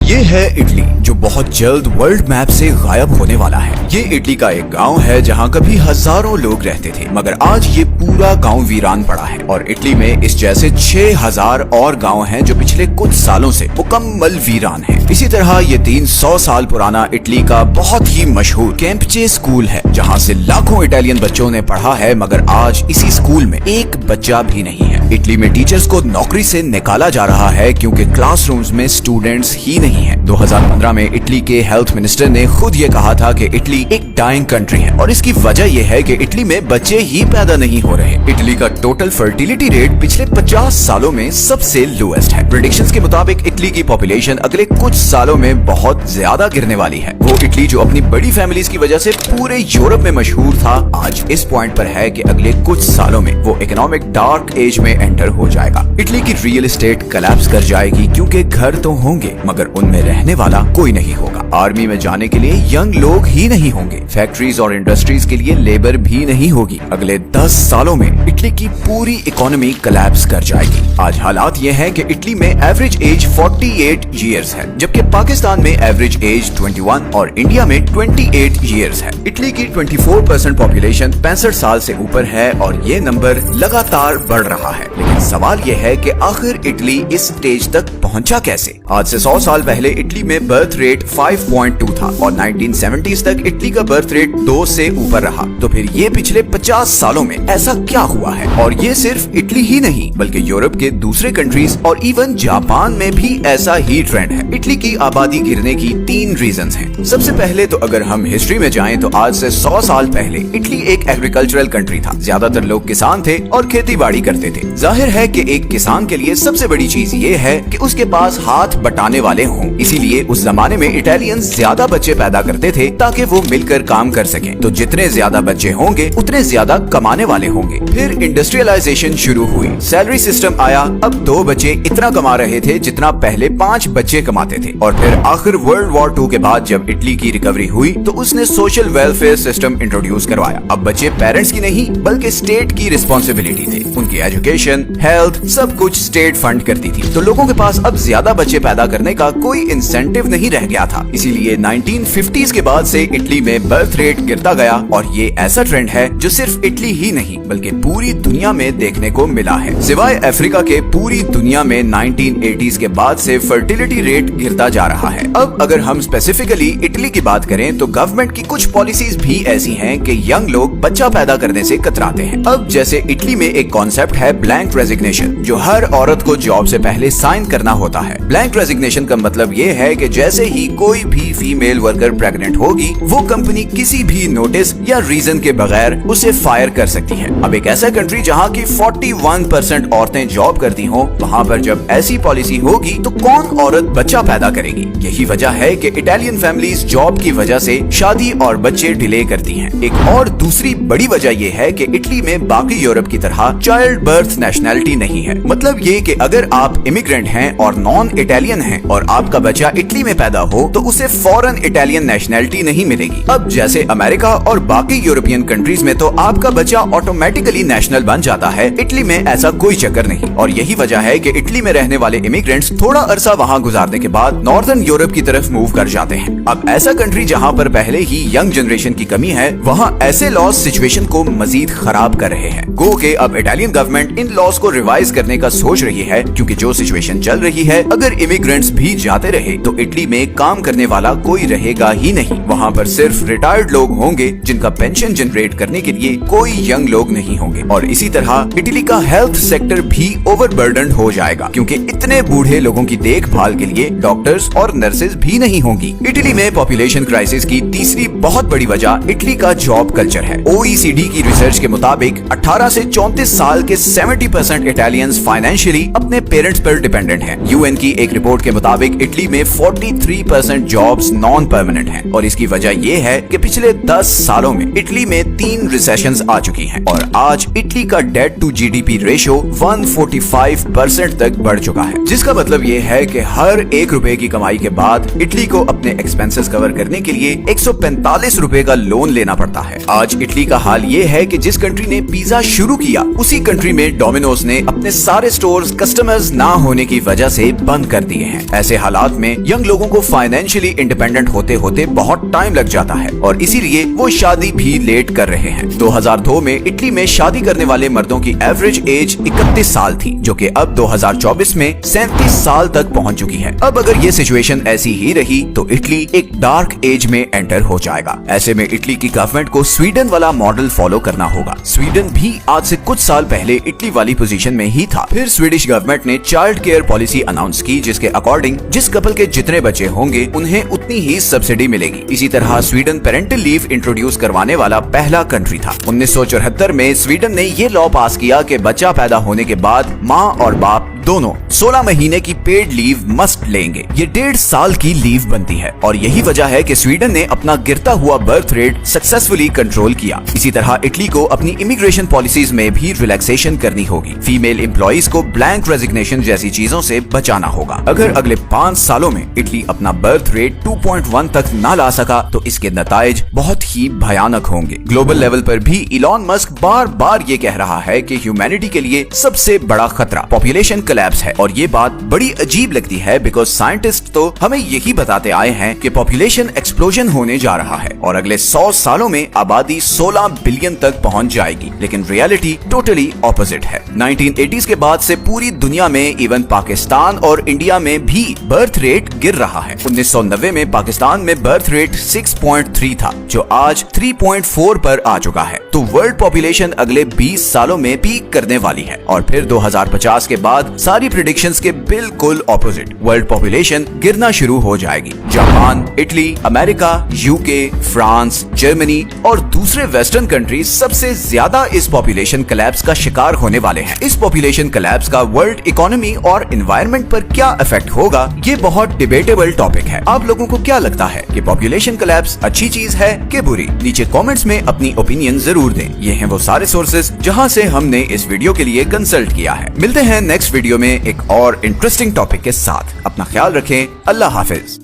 ये है इटली, जो बहुत जल्द वर्ल्ड मैप से गायब होने वाला है। ये इटली का एक गांव है जहां कभी हजारों लोग रहते थे, मगर आज ये पूरा गांव वीरान पड़ा है। और इटली में इस जैसे 6000 और गांव हैं जो पिछले कुछ सालों से मुकम्मल वीरान हैं। इसी तरह ये 300 साल पुराना इटली का बहुत ही मशहूर कैंपचे स्कूल है, जहां से लाखों इटालियन बच्चों ने पढ़ा है, मगर आज इसी स्कूल में एक बच्चा भी नहीं है। इटली में टीचर्स को नौकरी से निकाला जा रहा है क्योंकि क्लासरूम्स में स्टूडेंट्स ही नहीं है। 2015 में इटली के हेल्थ मिनिस्टर ने खुद ये कहा था कि इटली एक डाइंग कंट्री है, और इसकी वजह यह है कि इटली में बच्चे ही पैदा नहीं हो रहे। इटली का टोटल फर्टिलिटी रेट पिछले 50 सालों में सबसे लोएस्ट है। प्रेडिक्शंस के मुताबिक इटली की पॉपुलेशन अगले कुछ सालों में बहुत ज्यादा गिरने वाली है। वो इटली जो अपनी बड़ी फैमिलीज की वजह से पूरे यूरोप में मशहूर था, आज इस पॉइंट पर है कि अगले कुछ सालों में वो इकोनॉमिक डार्क एज में एंटर हो जाएगा। इटली की रियल एस्टेट कोलैप्स कर जाएगी क्योंकि घर तो होंगे मगर उनमें रहने वाला कोई नहीं होगा। आर्मी में जाने के लिए यंग लोग ही नहीं होंगे। फैक्ट्रीज और इंडस्ट्रीज के लिए लेबर भी नहीं होगी। अगले 10 सालों में इटली की पूरी इकोनॉमी कोलैप्स कर जाएगी। आज हालात ये है कि इटली में एवरेज एज 48 इयर्स है, जबकि पाकिस्तान में एवरेज एज 21 और इंडिया में 28 इयर्स है। इटली की 24% पॉपुलेशन 65 साल से ऊपर है और ये नंबर लगातार बढ़ रहा है। लेकिन सवाल ये है कि आखिर इटली इस स्टेज तक पहुंचा कैसे? आज से 100 साल पहले इटली में बर्थ रेट 5.2 था और 1970s तक इटली का बर्थ रेट 2 से ऊपर रहा। तो फिर ये पिछले 50 सालों में ऐसा क्या हुआ है? और ये सिर्फ इटली ही नहीं बल्कि यूरोप के दूसरे कंट्रीज और इवन जापान में भी ऐसा ही ट्रेंड है। इटली की आबादी गिरने की 3 रीजंस हैं। सबसे पहले तो अगर हम हिस्ट्री में जाएं तो आज से 100 साल पहले इटली एक एग्रीकल्चरल कंट्री था। ज्यादातर लोग किसान थे और खेती बाड़ी करते थे। जाहिर है कि एक किसान के लिए सबसे बड़ी चीज ये है कि उसके पास हाथ बटाने वाले हों। इसीलिए उस जमाने में इटालियंस ज्यादा बच्चे पैदा करते थे ताकि वो मिलकर काम कर सकें। तो जितने ज्यादा बच्चे होंगे उतने ज्यादा कमाने वाले होंगे। फिर इंडस्ट्रियलाइजेशन शुरू हुई, सैलरी सिस्टम आया। अब 2 बच्चे इतना कमा रहे थे जितना पहले 5 बच्चे कमाते थे। और फिर आखिर वर्ल्ड वॉर 2 के बाद जब इटली की रिकवरी हुई तो उसने सोशल वेलफेयर सिस्टम इंट्रोड्यूस करवाया। अब बच्चे पेरेंट्स की नहीं बल्कि स्टेट की रिस्पॉन्सिबिलिटी थे। उनकी एजुकेशन, हेल्थ सब कुछ स्टेट फंड करती थी। तो लोगों के पास अब ज्यादा बच्चे पैदा करने का कोई इंसेंटिव नहीं रह गया था। इसीलिए 1950s के बाद से इटली में बर्थ रेट गिरता गया और ये ऐसा ट्रेंड है जो सिर्फ इटली ही नहीं बल्कि पूरी दुनिया में देखने को मिला है। सिवाय अफ्रीका के पूरी दुनिया में 1980s के बाद से फर्टिलिटी रेट गिरता जा रहा है। अब अगर हम स्पेसिफिकली इटली की बात करें तो गवर्नमेंट की कुछ पॉलिसीज भी ऐसी हैं कि यंग लोग बच्चा पैदा करने से कतराते हैं। अब जैसे इटली में एक कॉन्सेप्ट है ब्लैंक रेजिग्नेशन, जो हर औरत को जॉब से पहले साइन करना होता है। ब्लैंक रेजिग्नेशन का मतलब ये है कि जैसे ही कोई भी फीमेल वर्कर प्रेग्नेंट होगी वो कंपनी किसी भी नोटिस या रीजन के बगैर उसे फायर कर सकती है। अब एक ऐसा कंट्री जहाँ की 41% औरतें जॉब करती हों, वहाँ पर जब ऐसी पॉलिसी होगी तो कौन औरत बच्चा पैदा करेगी? यही वजह है कि इटालियन फैमिलीज जॉब की वजह से शादी और बच्चे डिले करती हैं। एक और दूसरी बड़ी वजह यह है कि इटली में बाकी यूरोप की तरह चाइल्ड बर्थ नेशनैलिटी नहीं है। मतलब ये कि अगर आप इमिग्रेंट हैं और नॉन इटालियन हैं और आपका बच्चा इटली में पैदा हो तो उसे फौरन इटालियन नेशनैलिटी नहीं मिलेगी। अब जैसे अमेरिका और बाकी यूरोपियन कंट्रीज में तो आपका बच्चा ऑटोमेटिकली नेशनल बन जाता है, इटली में ऐसा कोई चक्कर नहीं। और यही वजह है कि इटली में रहने वाले इमिग्रेंट्स थोड़ा अरसा वहाँ गुजारने के बाद नॉर्दर्न यूरोप की तरफ मूव कर जाते हैं। अब ऐसा कंट्री जहाँ पर पहले ही यंग जनरेशन की कमी है, वहाँ ऐसे लॉज सिचुएशन को मजीद खराब कर रहे हैं। गो के अब इटालियन गवर्नमेंट इन लॉज को रिवाइज करने का सोच रही है, क्योंकि जो सिचुएशन चल रही है, अगर इमिग्रेंट्स भी जाते रहे तो इटली में काम करने वाला कोई रहेगा ही नहीं। वहाँ पर सिर्फ रिटायर्ड लोग होंगे जिनका पेंशन जनरेट करने के लिए कोई यंग लोग नहीं होंगे। और इसी तरह इटली का हेल्थ सेक्टर भी ओवरबर्डन हो जाएगा, क्योंकि इतने बूढ़े लोगों की देखभाल के लिए डॉक्टर्स और नर्सेज भी नहीं होंगी। इटली में पॉपुलेशन क्राइसिस की तीसरी बहुत बड़ी वजह इटली का जॉब कल्चर है। OECD की रिसर्च के मुताबिक 18 से 34 साल के 70% इटालियंस फाइनेंशियली अपने पेरेंट्स पर डिपेंडेंट हैं। UN की एक रिपोर्ट के मुताबिक इटली में 43% जॉब्स नॉन परमानेंट हैं, और इसकी वजह यह है कि पिछले 10 सालों में इटली में 3 रिसेशंस आ चुकी हैं और आज इटली का डेट टू GDP रेशियो 145% तक बढ़ चुका है, जिसका मतलब ये है कि हर 1 रुपए की कमाई के बाद इटली को अपने एक्सपेंसेस कवर करने के लिए 145 रुपए का लोन लेना पड़ता है। आज इटली का हाल ये है कि जिस कंट्री ने पिज्जा शुरू किया उसी कंट्री में डोमिनोज ने अपने सारे स्टोर्स कस्टमर्स ना होने की वजह से बंद कर दिए हैं। ऐसे हालात में यंग लोगों को फाइनेंशियली इंडिपेंडेंट होते होते बहुत टाइम लग जाता है और इसीलिए वो शादी भी लेट कर रहे हैं। 2002 में इटली में शादी करने वाले मर्दों की एवरेज एज 31 साल थी, जो कि अब 2024 में 37 साल तक पहुंच चुकी है। अब अगर ये सिचुएशन ऐसी ही रही तो इटली एक डार्क एज में एंटर हो जाएगा। ऐसे में इटली की गवर्नमेंट को स्वीडन वाला मॉडल फॉलो करना होगा। स्वीडन भी आज से कुछ साल पहले इटली वाली पोजीशन में ही था। फिर स्वीडिश गवर्नमेंट ने चाइल्ड केयर पॉलिसी अनाउंस की, जिसके अकॉर्डिंग जिस कपल के जितने बच्चे होंगे उन्हें उतनी ही सब्सिडी मिलेगी। इसी तरह स्वीडन पेरेंटल लीव इंट्रोड्यूस करवाने वाला पहला कंट्री था। 1974 में स्वीडन ने ये लॉ पास किया कि बच्चा पैदा होने के बाद माँ और बाप दोनों 16 महीने की पेड लीव मस्ट लेंगे। ये 1.5 साल की लीव बनती है और यही वजह है कि स्वीडन ने अपना गिरता हुआ बर्थ रेट सक्सेसफुली कंट्रोल किया। इसी तरह इटली को अपनी इमिग्रेशन पॉलिसीज में भी रिलैक्सेशन करनी होगी। फीमेल एम्प्लॉइज को ब्लैंक रेजिग्नेशन जैसी चीजों से बचाना होगा। अगर अगले 5 सालों में इटली अपना बर्थ रेट 2.1 तक ना ला सका तो इसके नताइज बहुत ही भयानक होंगे। ग्लोबल लेवल पर भी इलॉन मस्क बार बार ये कह रहा है कि ह्यूमैनिटी के लिए सबसे बड़ा खतरा पॉपुलेशन कोलैप्स है और ये बात बड़ी अजीब लगती है बिकॉज साइंटिस्ट तो हमें यही बताते आए हैं कि पॉपुलेशन एक्सप्लोजन होने जा रहा है और अगले 100 सालों में आबादी 16 बिलियन तक पहुंच जाएगी। लेकिन रियलिटी टोटली ऑपोजिट है। 1980s के बाद से पूरी दुनिया में इवन पाकिस्तान और इंडिया में भी बर्थ रेट गिर रहा है। 1990 में पाकिस्तान में बर्थ रेट 6.3 था, जो आज 3.4 पर आ चुका है। तो वर्ल्ड पॉपुलेशन अगले 20 सालों में पीक करने वाली है और फिर 2050 के बाद सारी प्रेडिक्शंस के बिल्कुल ऑपोजिट वर्ल्ड पॉपुलेशन गिरना शुरू हो जाएगी। Japan, Italy, America, UK, France, Germany और दूसरे वेस्टर्न कंट्रीज सबसे ज्यादा इस पॉपुलेशन कोलैप्स का शिकार होने वाले हैं। इस पॉपुलेशन कोलैप्स का वर्ल्ड इकोनॉमी और एनवायरनमेंट पर क्या इफेक्ट होगा, ये बहुत डिबेटेबल टॉपिक है। आप लोगों को क्या लगता है कि पॉपुलेशन कोलैप्स अच्छी चीज है कि बुरी? नीचे कमेंट्स में अपनी ओपिनियन जरूर दें। ये हैं वो सारे सोर्सेज जहां से हमने इस वीडियो के लिए कंसल्ट किया है। मिलते हैं नेक्स्ट वीडियो में एक और इंटरेस्टिंग टॉपिक के साथ। अपना ख्याल रखें। अल्लाह हाफिज।